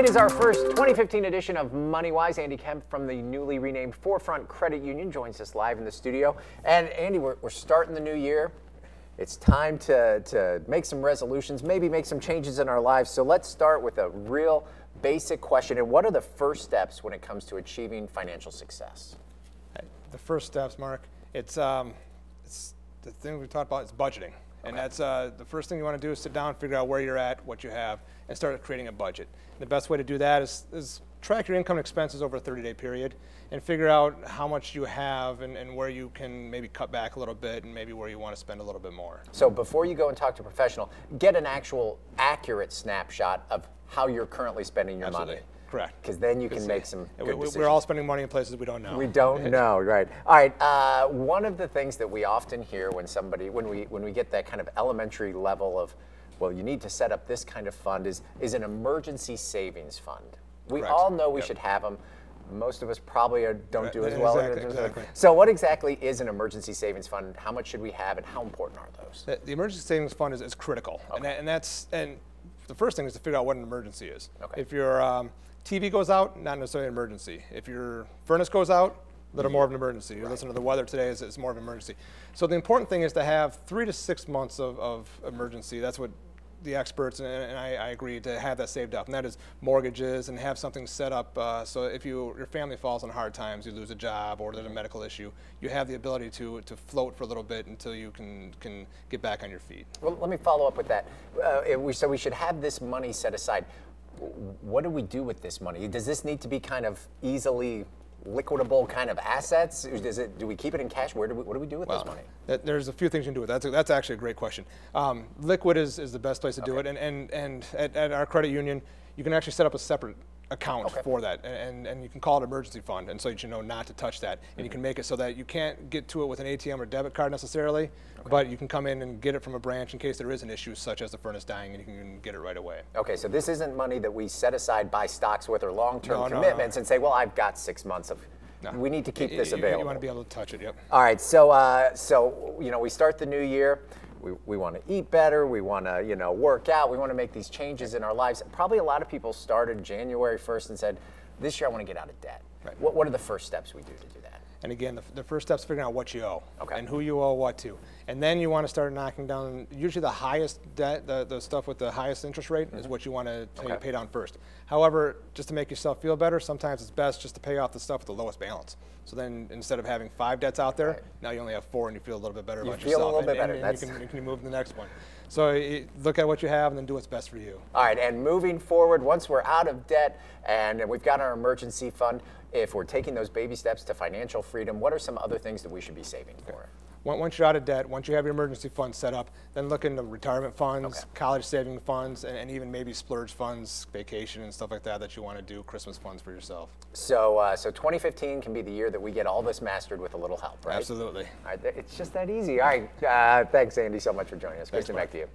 It is our first 2015 edition of Moneywise. Andy Kemp from the newly renamed Forefront Credit Union joins us live in the studio. And Andy, we're starting the new year. It's time to make some resolutions, maybe make some changes in our lives. So let's start with a real basic question. And what are the first steps when it comes to achieving financial success? The first steps, Mark, it's the thing we talked about is budgeting. And that's the first thing you want to do is sit down, figure out where you're at, what you have, and start creating a budget. And the best way to do that is track your income and expenses over a 30-day period and figure out how much you have and where you can maybe cut back a little bit and maybe where you want to spend a little bit more. So before you go and talk to a professional, get an actual accurate snapshot of how you're currently spending your money. Correct. Because then you can make some good decisions. We're all spending money in places we don't know. We don't know, right. All right, one of the things that we often hear when we get that kind of elementary level of, well, you need to set up this kind of fund is an emergency savings fund. We all know we should have them. Most of us probably don't do as well. Exactly. So what exactly is an emergency savings fund? How much should we have and how important are those? The emergency savings fund is critical. Okay. And the first thing is to figure out what an emergency is. Okay. If your TV goes out, not necessarily an emergency. If your furnace goes out, a little more of an emergency. You listen to the weather today, it's more of an emergency. So the important thing is to have 3 to 6 months of emergency. That's what the experts and I agree to have that saved up. And that is mortgages and have something set up so if your family falls on hard times, you lose a job or there's a medical issue, you have the ability to float for a little bit until you can get back on your feet. Well, let me follow up with that. So we should have this money set aside. What do we do with this money? Does this need to be kind of easily liquidable kind of assets? Do we keep it in cash? What do we do with this money? There's a few things you can do with it. That's actually a great question. Liquid is the best place to do it, and at our credit union, you can actually set up a separate account for that, and you can call it emergency fund, and so you know not to touch that, and you can make it so that you can't get to it with an ATM or debit card necessarily, but you can come in and get it from a branch in case there is an issue such as the furnace dying, and you can get it right away. Okay, so this isn't money that we set aside, buy stocks with, or long-term commitments and say, well, I've got 6 months of. We need to keep this available. You want to be able to touch it. Yep. All right, so you know, we start the new year. We want to eat better, we want to work out, we want to make these changes in our lives. Probably a lot of people started January 1st and said, this year I want to get out of debt. Right. What are the first steps we do to do that? And again, the first step is figuring out what you owe and who you owe what to. And then you want to start knocking down, usually the highest debt, the stuff with the highest interest rate is what you want to pay down first. However, just to make yourself feel better, sometimes it's best just to pay off the stuff with the lowest balance. So then instead of having 5 debts out there, now you only have 4 and you feel a little bit better about yourself. You feel a little bit better. And you can move to the next one. So look at what you have and then do what's best for you. All right, and moving forward, once we're out of debt and we've got our emergency fund, if we're taking those baby steps to financial freedom, what are some other things that we should be saving for? Once you're out of debt, once you have your emergency fund set up, then look into retirement funds, college saving funds, and even maybe splurge funds, vacation and stuff like that you want to do, Christmas funds for yourself. So 2015 can be the year that we get all this mastered with a little help, right? Absolutely. All right, it's just that easy. All right, thanks, Andy, so much for joining us. Great to be back to you.